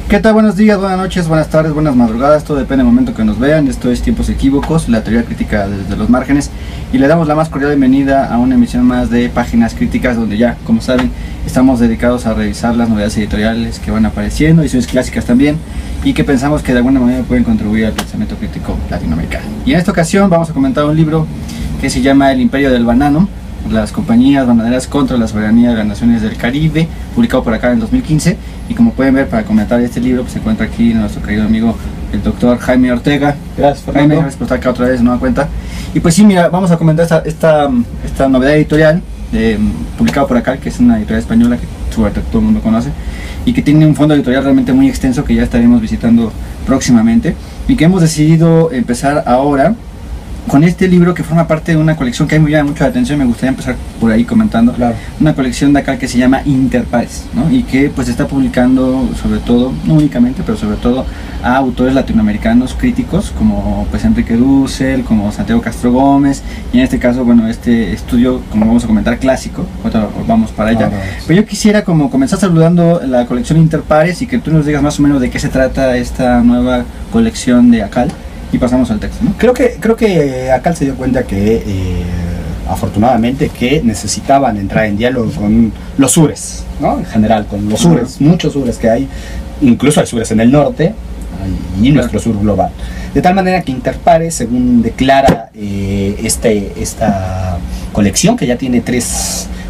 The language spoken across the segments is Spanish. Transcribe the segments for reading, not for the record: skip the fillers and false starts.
¿Qué tal? Buenos días, buenas noches, buenas tardes, buenas madrugadas, todo depende del momento que nos vean. Esto es Tiempos Equívocos, la teoría crítica desde los márgenes, y le damos la más cordial bienvenida a una emisión más de Páginas Críticas, donde ya, como saben, estamos dedicados a revisar las novedades editoriales que van apareciendo, ediciones clásicas también, y que pensamos que de alguna manera pueden contribuir al pensamiento crítico latinoamericano. Y en esta ocasión vamos a comentar un libro que se llama El Imperio del Banano, las compañías bananeras contra la soberanía de las naciones del Caribe, publicado por acá en 2015. Y como pueden ver, para comentar este libro, pues se encuentra aquí nuestro querido amigo el doctor Jaime Ortega. Gracias, Fernando. Jaime, gracias por estar acá otra vez, no da cuenta. Y pues sí, mira, vamos a comentar esta novedad editorial publicada por acá, que es una editorial española que todo el mundo conoce, y que tiene un fondo editorial realmente muy extenso que ya estaremos visitando próximamente, y que hemos decidido empezar ahora con este libro que forma parte de una colección que a mí me llama mucho la atención. Me gustaría empezar por ahí comentando. Claro. Una colección de acá que se llama Interpares, ¿no? Y que pues está publicando sobre todo, no únicamente, pero sobre todo a autores latinoamericanos críticos como pues Enrique Dussel, como Santiago Castro Gómez, y en este caso, bueno, este estudio, como vamos a comentar, clásico. Ahora vamos para allá. Pero yo quisiera como comenzar saludando la colección Interpares y que tú nos digas más o menos de qué se trata esta nueva colección de ACAL. Y pasamos al texto, ¿no? Creo que Acal se dio cuenta que, afortunadamente, que necesitaban entrar en diálogo con los sures, ¿no? En general, con los sures, muchos sures que hay, incluso hay sures en el norte y nuestro sur global. De tal manera que Interpares, según declara esta colección, que ya tiene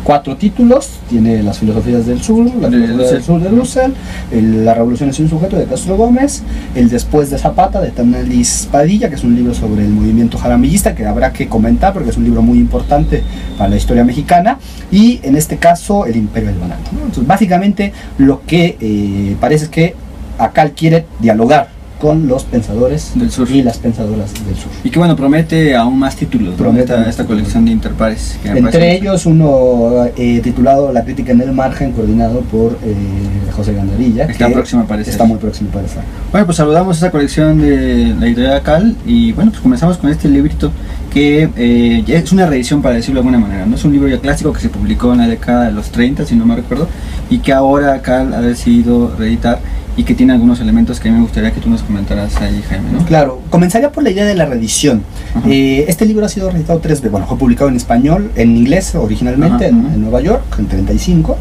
4 títulos, tiene las filosofías del sur, la filosofía del sur de Dussel, la revolución sin sujeto de Castro Gómez, el después de Zapata de Tanalis Padilla, que es un libro sobre el movimiento jaramillista que habrá que comentar porque es un libro muy importante para la historia mexicana, y en este caso el Imperio del Banano, ¿no? Entonces básicamente lo que parece es que Acal quiere dialogar con los pensadores del sur y las pensadoras del sur. Y que bueno, promete aún más títulos, promete esta colección de Interpares. Entre ellos uno titulado La crítica en el margen, coordinado por José Gandarilla. Está próximo a aparecer. Está muy próximo a aparecer. Bueno, pues saludamos esta colección de la editorial ACAL y bueno, pues comenzamos con este librito que ya es una reedición, para decirlo de alguna manera, ¿no? Es un libro ya clásico que se publicó en la década de los 30, si no me recuerdo, y que ahora ACAL ha decidido reeditar, y que tiene algunos elementos que a mí me gustaría que tú nos comentaras ahí, Jaime, ¿no? Claro, comenzaría por la idea de la reedición. Este libro ha sido reeditado 3 veces. Bueno, fue publicado en español, en inglés originalmente, en Nueva York, en 35.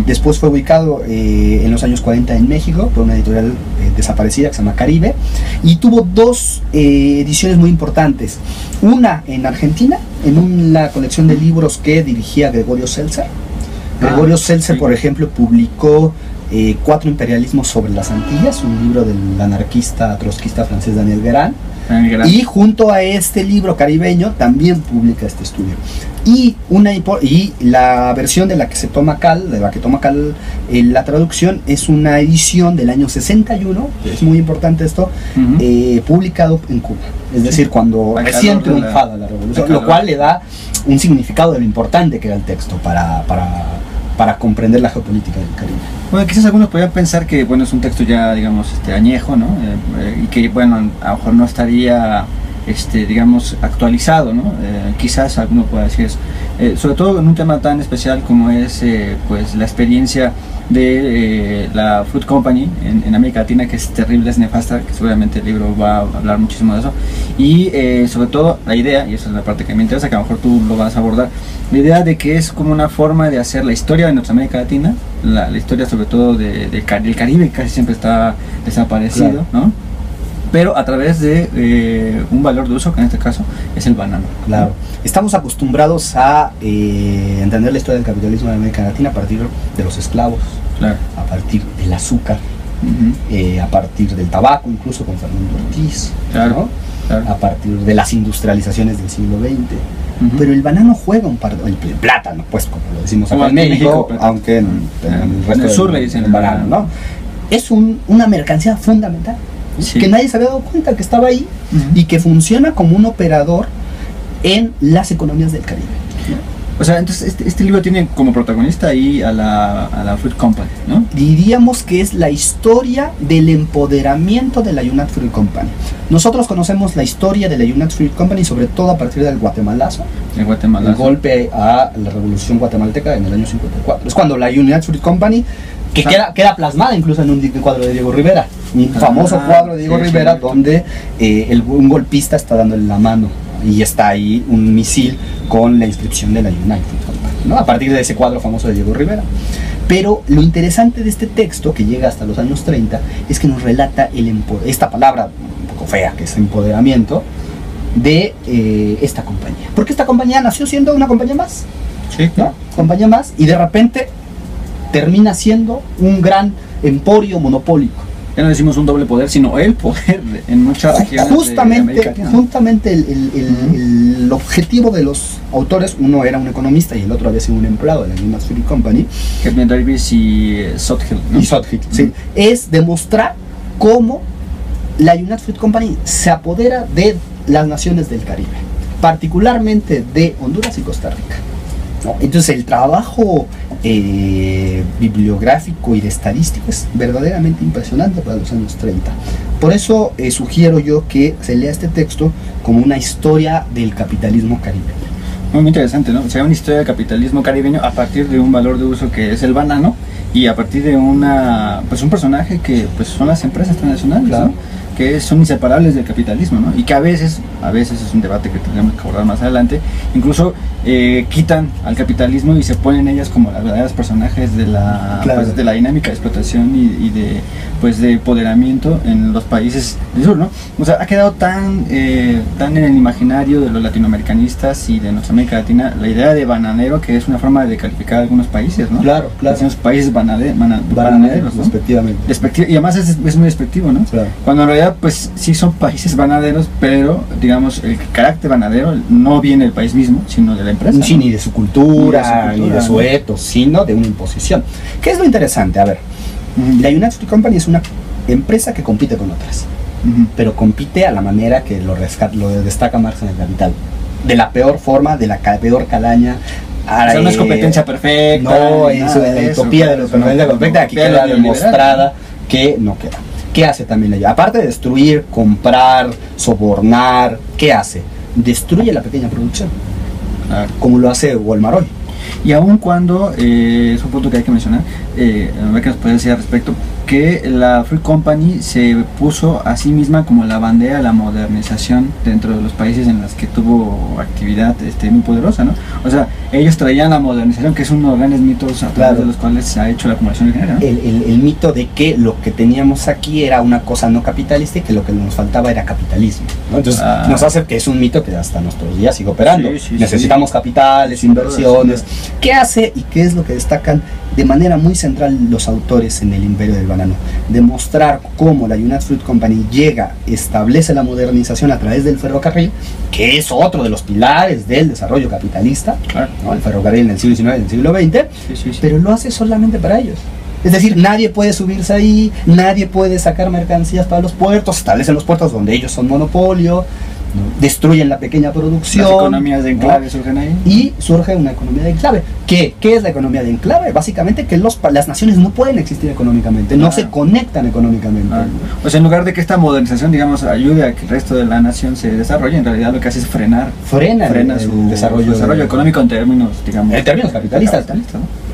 Después fue ubicado en los años 40 en México por una editorial desaparecida que se llama Caribe, y tuvo 2 ediciones muy importantes. Una en Argentina, en una colección de libros que dirigía Gregorio Seltzer. Gregorio Seltzer, por ejemplo, publicó 4 imperialismos sobre las Antillas, un libro del anarquista trotskista francés Daniel Guérin, y junto a este libro caribeño también publica este estudio. Y la versión de la que toma Cal, la traducción es una edición del año 61, es muy importante esto, publicado en Cuba, es decir, cuando recién triunfada la revolución, lo cual le da un significado de lo importante que era el texto para comprender la geopolítica del Caribe. Bueno, quizás algunos podrían pensar que bueno, es un texto ya, digamos, añejo, ¿no? Y que bueno, a lo mejor no estaría digamos, actualizado, ¿no? Quizás alguno pueda decir eso, sobre todo en un tema tan especial como es pues la experiencia de la Fruit Company en América Latina, que es terrible, es nefasta, que seguramente el libro va a hablar muchísimo de eso, y sobre todo la idea, y esa es la parte que me interesa, que a lo mejor tú lo vas a abordar, la idea de que es como una forma de hacer la historia de nuestra América Latina, la historia sobre todo del Caribe, casi siempre está desaparecido, claro, ¿no? Pero a través de un valor de uso, que en este caso es el banano. Claro. Estamos acostumbrados a entender la historia del capitalismo de América Latina a partir de los esclavos, claro, a partir del azúcar, a partir del tabaco, incluso con Fernando Ortiz, claro, ¿no? Claro, a partir de las industrializaciones del siglo XX. Pero el banano juega un par de... El plátano, pues, como lo decimos acá en México, aunque en el resto del sur le dicen el banano, ¿no? Es una mercancía fundamental. Sí. Que nadie se había dado cuenta que estaba ahí y que funciona como un operador en las economías del Caribe. O sea, entonces este libro tiene como protagonista ahí a la Fruit Company, ¿no? Diríamos que es la historia del empoderamiento de la United Fruit Company. Nosotros conocemos la historia de la United Fruit Company sobre todo a partir del guatemalazo. El golpe a la revolución guatemalteca en el año 54. Es cuando la United Fruit Company que queda plasmada incluso en un cuadro de Diego Rivera, un famoso cuadro de Diego Rivera, donde un golpista está dándole la mano y está ahí un misil con la inscripción de la United Company, ¿no? A partir de ese cuadro famoso de Diego Rivera. Pero lo interesante de este texto, que llega hasta los años 30, es que nos relata esta palabra un poco fea, que es empoderamiento, de esta compañía. Porque esta compañía nació siendo una compañía más, sí, ¿no? Compañía más, y de repente termina siendo un gran emporio monopólico. Ya no decimos un doble poder, sino el poder en muchas regiones justamente el objetivo de los autores, uno era un economista y el otro había sido un empleado de la United Fruit Company, Kevin Davis y Southill, ¿no? Sí, es demostrar cómo la United Fruit Company se apodera de las naciones del Caribe, particularmente de Honduras y Costa Rica, ¿no? Entonces el trabajo bibliográfico y de estadístico es verdaderamente impresionante para los años 30. Por eso sugiero yo que se lea este texto como una historia del capitalismo caribeño. Muy interesante, ¿no? O sea, una historia del capitalismo caribeño a partir de un valor de uso que es el banano y a partir de un personaje que pues son las empresas transnacionales, claro, ¿no? Que son inseparables del capitalismo, ¿no? Y que a veces es un debate que tendremos que abordar más adelante, incluso quitan al capitalismo y se ponen ellas como las verdaderos personajes de la, claro, pues, de la dinámica de explotación y de empoderamiento en los países del sur, ¿no? O sea, ha quedado tan en el imaginario de los latinoamericanistas y de nuestra América Latina la idea de bananero, que es una forma de calificar a algunos países, ¿no? Claro, claro. Decimos países bananeros, ¿no? Respectivamente. Y además es muy despectivo, ¿no? Claro. Cuando en realidad pues sí son países bananeros, pero digamos el carácter bananero no viene del país mismo, sino de la empresa, sí, ¿no? Ni de su cultura, ni de su etos, sino de una imposición. ¿Qué es lo interesante? A ver, la United Fruit Company es una empresa que compite con otras, pero compite a la manera que lo destaca Marx en el Capital, de la peor forma, de la peor calaña. O sea, no es competencia perfecta, no, es la utopía de la competencia perfecta, aquí queda demostrada que no queda. ¿Qué hace también ella? Aparte de destruir, comprar, sobornar, ¿qué hace? Destruye la pequeña producción, como lo hace Walmart hoy. Y aun cuando, es un punto que hay que mencionar, ¿qué nos puede decir al respecto? Que la Fruit Company se puso a sí misma como la bandera de la modernización dentro de los países en los que tuvo actividad muy poderosa, ¿no? O sea, ellos traían la modernización, que es uno de los grandes mitos a través de los cuales se ha hecho la acumulación de género, ¿no? El mito de que lo que teníamos aquí era una cosa no capitalista y que lo que nos faltaba era capitalismo, ¿no? Entonces nos hace que es un mito que hasta nuestros días sigue operando. Necesitamos capitales, inversiones. ¿Qué hace y qué es lo que destacan de manera muy central los autores en el Imperio del Banano? Demostrar cómo la United Fruit Company establece la modernización a través del ferrocarril, que es otro de los pilares del desarrollo capitalista, claro, ¿no? El ferrocarril en el siglo XIX y en el siglo XX, pero lo hace solamente para ellos. Es decir, nadie puede subirse ahí, nadie puede sacar mercancías para los puertos, establecen los puertos donde ellos son monopolio, ¿no? Destruyen la pequeña producción. Las economías de enclave, ¿no? Surgen ahí. Y surge una economía de enclave. ¿Qué es la economía de enclave? Básicamente que las naciones no pueden existir económicamente, no se conectan económicamente. O sea, en lugar de que esta modernización, digamos, ayude a que el resto de la nación se desarrolle, en realidad lo que hace es frena su desarrollo económico en términos, digamos, en términos capitalistas, ¿no?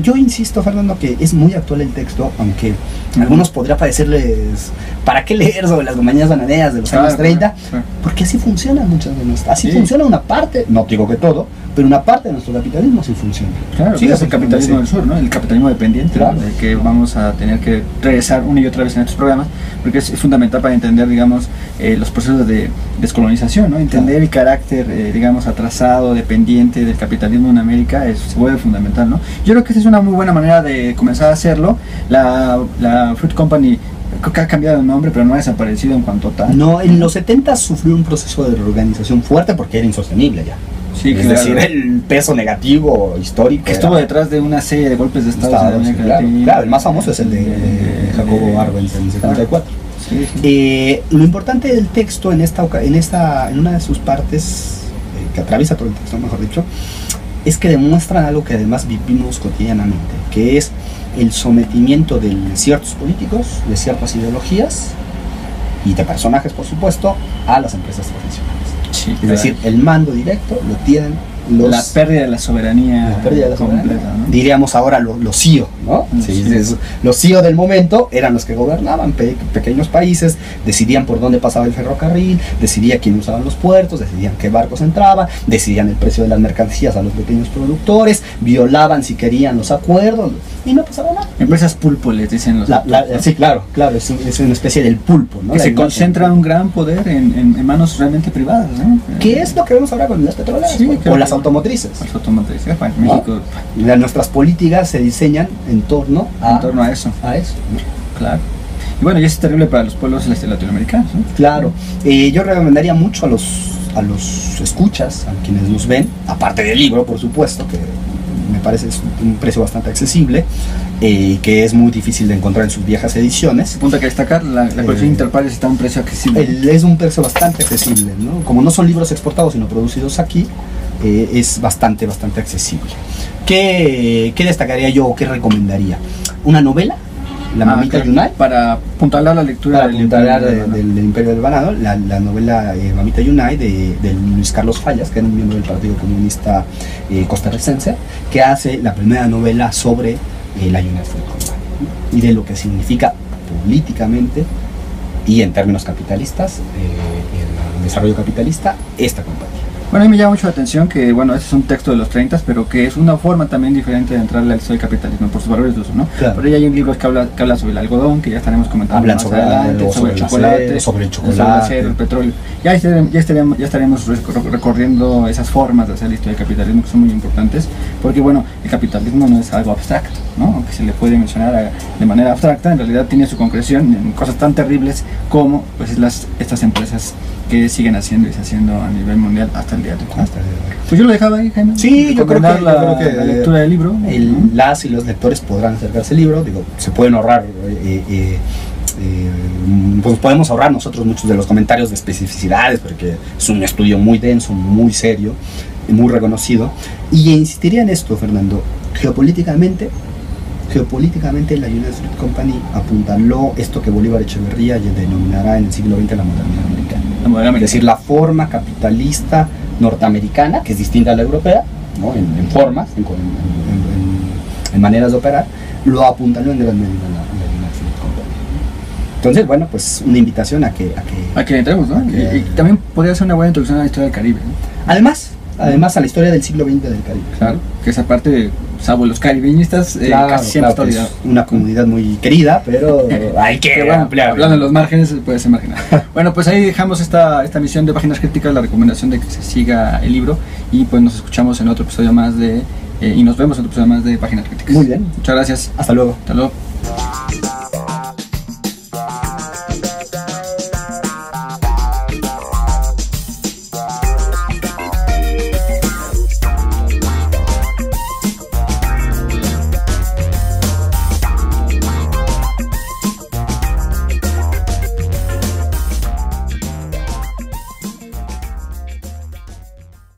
Yo insisto, Fernando, que es muy actual el texto, aunque a algunos podría parecerles, ¿para qué leer sobre las compañías bananeras de los años 30? Porque así funcionan muchas de nuestras, funciona una parte, no digo que todo, pero una parte de nuestro capitalismo sí funciona. Claro, sí, es el capitalismo del sur, ¿no? El capitalismo dependiente, claro, ¿no? Que vamos a tener que regresar una y otra vez en estos programas, porque es fundamental para entender, digamos, los procesos de descolonización, ¿no? Entender el carácter, digamos, atrasado, dependiente del capitalismo en América se vuelve fundamental, ¿no? Yo creo que esa es una muy buena manera de comenzar a hacerlo. La Fruit Company creo que ha cambiado de nombre, pero no ha desaparecido en cuanto tal. No, en los 70 sufrió un proceso de reorganización fuerte porque era insostenible ya. Sí, es decir, el peso negativo histórico que estuvo detrás de una serie de golpes de Estado. Claro, el más famoso es el de Jacobo Arbenz en el 74. Lo importante del texto en una de sus partes, que atraviesa todo el texto, mejor dicho, es que demuestran algo que además vivimos cotidianamente, que es el sometimiento de ciertos políticos, de ciertas ideologías y de personajes, por supuesto, a las empresas transnacionales. Es decir, el mando directo lo tienen la pérdida de la soberanía, completa, ¿no? Diríamos ahora los CEO, ¿no? Sí, sí. Los CEO del momento eran los que gobernaban pequeños países, decidían por dónde pasaba el ferrocarril, decidían quién usaba los puertos, decidían qué barcos entraban, decidían el precio de las mercancías a los pequeños productores, violaban si querían los acuerdos y no pasaba nada. Empresas pulpo les dicen los sí, claro, es una especie del pulpo, ¿no? Que se concentra un gran poder en manos realmente privadas, ¿no? ¿Qué es lo que vemos ahora con las petroleras? Sí, o las automotrices. Las automotrices, bueno, México. Nuestras políticas se diseñan en torno a eso. ¿no? Claro. Y bueno, y eso es terrible para los pueblos latinoamericanos, ¿no? Claro. Yo recomendaría mucho a los escuchas, a quienes nos ven, aparte del libro, por supuesto, que me parece es un precio bastante accesible, que es muy difícil de encontrar en sus viejas ediciones. Punto que destacar, la colección Interpares está a un precio accesible. Es un precio bastante accesible, ¿no? Como no son libros exportados, sino producidos aquí, es bastante accesible. ¿Qué destacaría yo o qué recomendaría? Una novela, La Mamita Yunai. Para apuntalar la lectura del Imperio del Banano, la novela Mamita Yunai de Luis Carlos Fallas, que era un miembro del Partido Comunista costarricense, que hace la primera novela sobre la United Fruit Company y de lo que significa políticamente y en términos capitalistas, el desarrollo capitalista, esta compañía. Bueno, a mí me llama mucho la atención que, bueno, este es un texto de los 30, pero que es una forma también diferente de entrarle al historia del capitalismo por sus valores de uso, ¿no? Claro. Pero ya hay un libro que habla sobre el algodón, que ya estaremos comentando. Hablan más sobre adelante, sobre el chocolate, sobre el acero, el petróleo. Ya estaremos recorriendo esas formas de hacer la historia del capitalismo que son muy importantes, porque, bueno, el capitalismo no es algo abstracto, ¿no? Aunque se le puede mencionar de manera abstracta, en realidad tiene su concreción en cosas tan terribles como pues estas empresas que siguen haciendo y haciendo a nivel mundial hasta el día de hoy. Pues yo lo dejaba ahí, Jaime. Sí, yo creo que la lectura del libro. Las y los lectores podrán acercarse al libro, digo, se pueden ahorrar, pues podemos ahorrar nosotros muchos de los comentarios de especificidades, porque es un estudio muy denso, muy serio, muy reconocido. Y insistiría en esto, Fernando, geopolíticamente la United Fruit Company apuntaló esto que Bolívar Echeverría denominará en el siglo XX la modernidad americana. Es decir, la forma capitalista norteamericana, que es distinta a la europea, ¿no? en formas, en maneras de operar, lo apuntaló en gran medida la United Fruit Company. Entonces, bueno, pues una invitación a que entremos, ¿no? Y también podría ser una buena introducción a la historia del Caribe, ¿no? Además a la historia del siglo XX del Caribe. Claro, que esa parte, salvo los caribeñistas, casi siempre está olvidado. Una comunidad muy querida, pero hay que ampliar. Hablando de los márgenes, puedes imaginar. Bueno, pues ahí dejamos esta misión de Páginas Críticas, la recomendación de que se siga el libro, y pues nos escuchamos en otro episodio más y nos vemos en otro episodio más de Páginas Críticas. Muy bien. Muchas gracias. Hasta luego. Hasta luego.